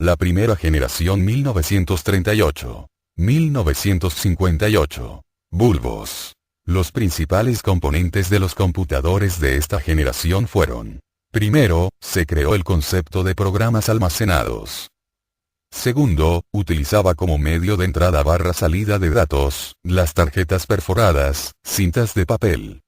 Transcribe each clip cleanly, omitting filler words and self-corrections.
La primera generación 1938. 1958. Bulbos. Los principales componentes de los computadores de esta generación fueron: primero, se creó el concepto de programas almacenados. Segundo, utilizaba como medio de entrada barra salida de datos, las tarjetas perforadas, cintas de papel.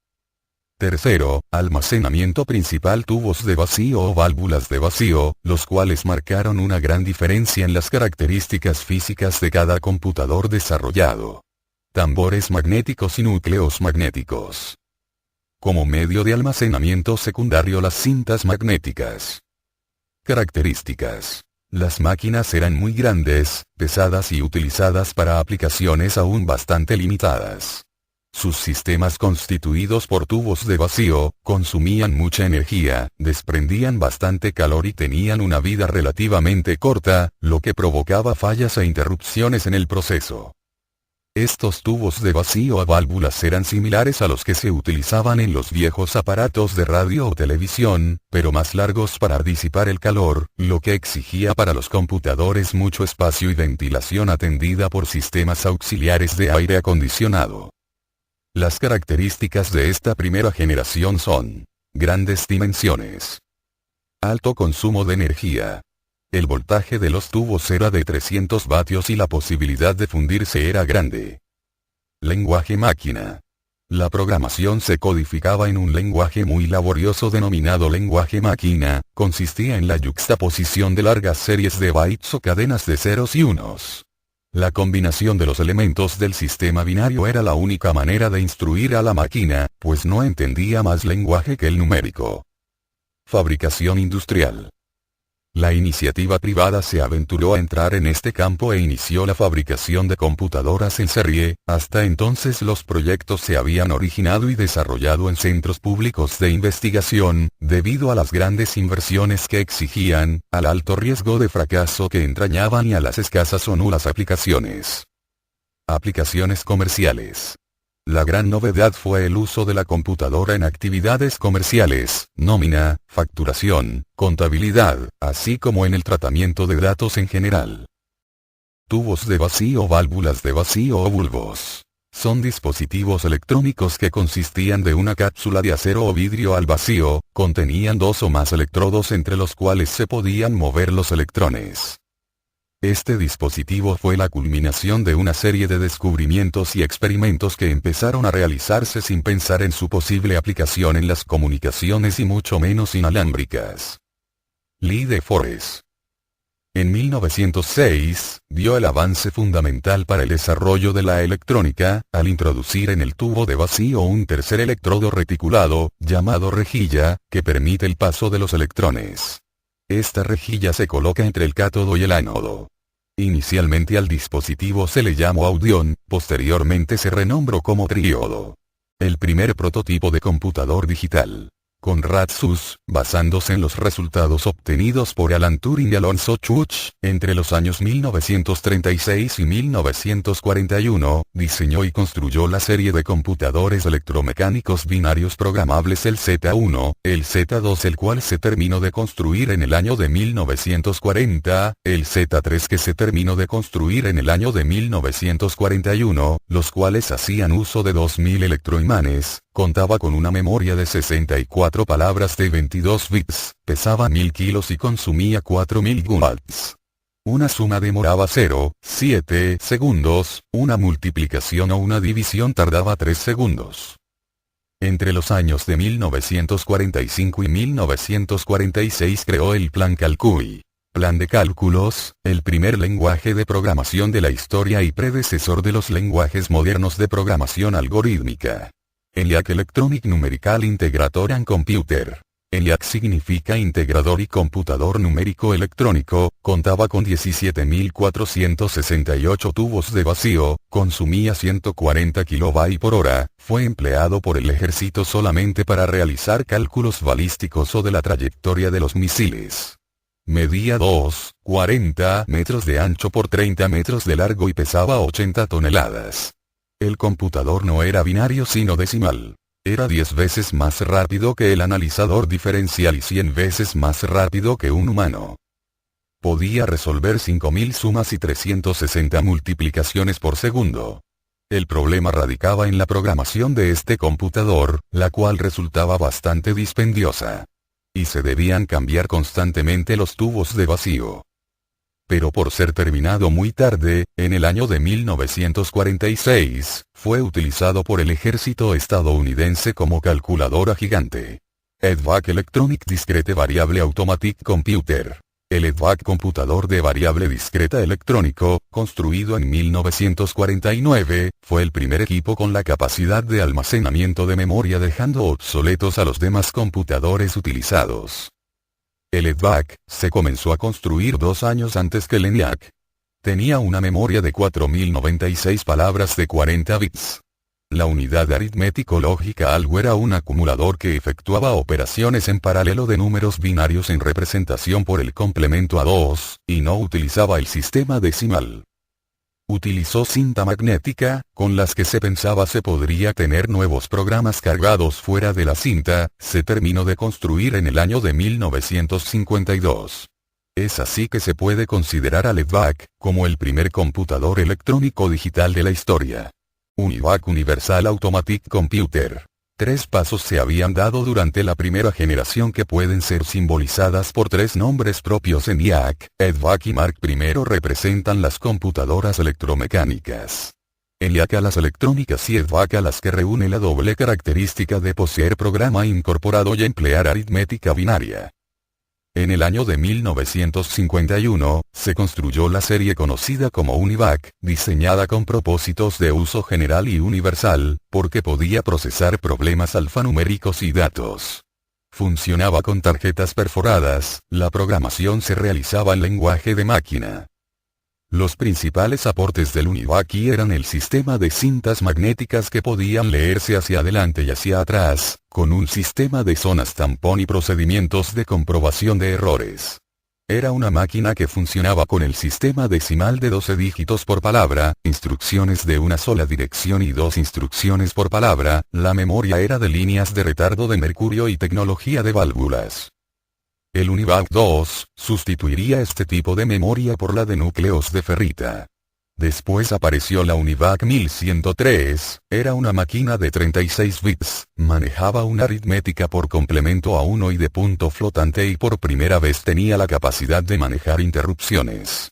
Tercero, almacenamiento principal, tubos de vacío o válvulas de vacío, los cuales marcaron una gran diferencia en las características físicas de cada computador desarrollado. Tambores magnéticos y núcleos magnéticos. Como medio de almacenamiento secundario, las cintas magnéticas. Características. Las máquinas eran muy grandes, pesadas y utilizadas para aplicaciones aún bastante limitadas. Sus sistemas constituidos por tubos de vacío, consumían mucha energía, desprendían bastante calor y tenían una vida relativamente corta, lo que provocaba fallas e interrupciones en el proceso. Estos tubos de vacío o válvulas eran similares a los que se utilizaban en los viejos aparatos de radio o televisión, pero más largos para disipar el calor, lo que exigía para los computadores mucho espacio y ventilación atendida por sistemas auxiliares de aire acondicionado. Las características de esta primera generación son: grandes dimensiones, alto consumo de energía. El voltaje de los tubos era de 300 vatios y la posibilidad de fundirse era grande. Lenguaje máquina. La programación se codificaba en un lenguaje muy laborioso denominado lenguaje máquina, consistía en la yuxtaposición de largas series de bytes o cadenas de ceros y unos. La combinación de los elementos del sistema binario era la única manera de instruir a la máquina, pues no entendía más lenguaje que el numérico. Fabricación industrial. La iniciativa privada se aventuró a entrar en este campo e inició la fabricación de computadoras en serie. Hasta entonces los proyectos se habían originado y desarrollado en centros públicos de investigación, debido a las grandes inversiones que exigían, al alto riesgo de fracaso que entrañaban y a las escasas o nulas aplicaciones. Aplicaciones comerciales. La gran novedad fue el uso de la computadora en actividades comerciales, nómina, facturación, contabilidad, así como en el tratamiento de datos en general. Tubos de vacío, válvulas de vacío o bulbos. Son dispositivos electrónicos que consistían de una cápsula de acero o vidrio al vacío, contenían dos o más electrodos entre los cuales se podían mover los electrones. Este dispositivo fue la culminación de una serie de descubrimientos y experimentos que empezaron a realizarse sin pensar en su posible aplicación en las comunicaciones y mucho menos inalámbricas. Lee de Forest. En 1906, dio el avance fundamental para el desarrollo de la electrónica, al introducir en el tubo de vacío un tercer electrodo reticulado, llamado rejilla, que permite el paso de los electrones. Esta rejilla se coloca entre el cátodo y el ánodo. Inicialmente al dispositivo se le llamó audión, posteriormente se renombró como tríodo. El primer prototipo de computador digital. Conrad Suss, basándose en los resultados obtenidos por Alan Turing y Alonzo Church, entre los años 1936 y 1941, diseñó y construyó la serie de computadores electromecánicos binarios programables el Z1, el Z2 el cual se terminó de construir en el año de 1940, el Z3 que se terminó de construir en el año de 1941, los cuales hacían uso de 2000 electroimanes, contaba con una memoria de 64 palabras de 22 bits, pesaba 1000 kilos y consumía 4000 watts. Una suma demoraba 0,7 segundos, una multiplicación o una división tardaba 3 segundos. Entre los años de 1945 y 1946 creó el Plan Calcui. Plan de cálculos, el primer lenguaje de programación de la historia y predecesor de los lenguajes modernos de programación algorítmica. ENIAC Electronic Numerical Integrator and Computer. ENIAC significa integrador y computador numérico electrónico, contaba con 17.468 tubos de vacío, consumía 140 kB por hora, fue empleado por el ejército solamente para realizar cálculos balísticos o de la trayectoria de los misiles. Medía 2,40 metros de ancho por 30 metros de largo y pesaba 80 toneladas. El computador no era binario sino decimal. Era 10 veces más rápido que el analizador diferencial y 100 veces más rápido que un humano. Podía resolver 5000 sumas y 360 multiplicaciones por segundo. El problema radicaba en la programación de este computador, la cual resultaba bastante dispendiosa. Y se debían cambiar constantemente los tubos de vacío. Pero por ser terminado muy tarde, en el año de 1946, fue utilizado por el ejército estadounidense como calculadora gigante. EDVAC Electronic Discrete Variable Automatic Computer. El EDVAC computador de variable discreta electrónico, construido en 1949, fue el primer equipo con la capacidad de almacenamiento de memoria dejando obsoletos a los demás computadores utilizados. El EDVAC se comenzó a construir 2 años antes que el ENIAC. Tenía una memoria de 4096 palabras de 40 bits. La unidad aritmético-lógica algo era un acumulador que efectuaba operaciones en paralelo de números binarios en representación por el complemento a 2, y no utilizaba el sistema decimal. Utilizó cinta magnética, con las que se pensaba se podría tener nuevos programas cargados fuera de la cinta, se terminó de construir en el año de 1952. Es así que se puede considerar al EDVAC como el primer computador electrónico digital de la historia. UNIVAC Universal Automatic Computer. 3 pasos se habían dado durante la primera generación que pueden ser simbolizadas por 3 nombres propios. ENIAC, EDVAC y MARC. Primero representan las computadoras electromecánicas. ENIAC a las electrónicas y EDVAC a las que reúne la doble característica de poseer programa incorporado y emplear aritmética binaria. En el año de 1951, se construyó la serie conocida como UNIVAC, diseñada con propósitos de uso general y universal, porque podía procesar problemas alfanuméricos y datos. Funcionaba con tarjetas perforadas, la programación se realizaba en lenguaje de máquina. Los principales aportes del UNIVAC eran el sistema de cintas magnéticas que podían leerse hacia adelante y hacia atrás, con un sistema de zonas tampón y procedimientos de comprobación de errores. Era una máquina que funcionaba con el sistema decimal de 12 dígitos por palabra, instrucciones de una sola dirección y 2 instrucciones por palabra, la memoria era de líneas de retardo de mercurio y tecnología de válvulas. El UNIVAC 2 sustituiría este tipo de memoria por la de núcleos de ferrita. Después apareció la UNIVAC 1103, era una máquina de 36 bits, manejaba una aritmética por complemento a 1 y de punto flotante y por primera vez tenía la capacidad de manejar interrupciones.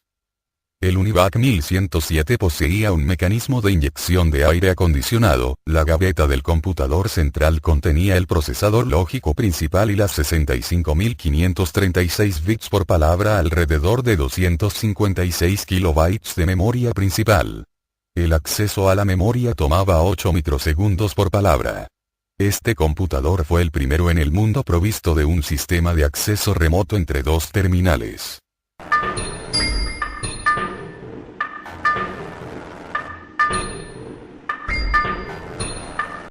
El UNIVAC 1107 poseía un mecanismo de inyección de aire acondicionado, la gaveta del computador central contenía el procesador lógico principal y las 65.536 bits por palabra alrededor de 256 kilobytes de memoria principal. El acceso a la memoria tomaba 8 microsegundos por palabra. Este computador fue el primero en el mundo provisto de un sistema de acceso remoto entre 2 terminales.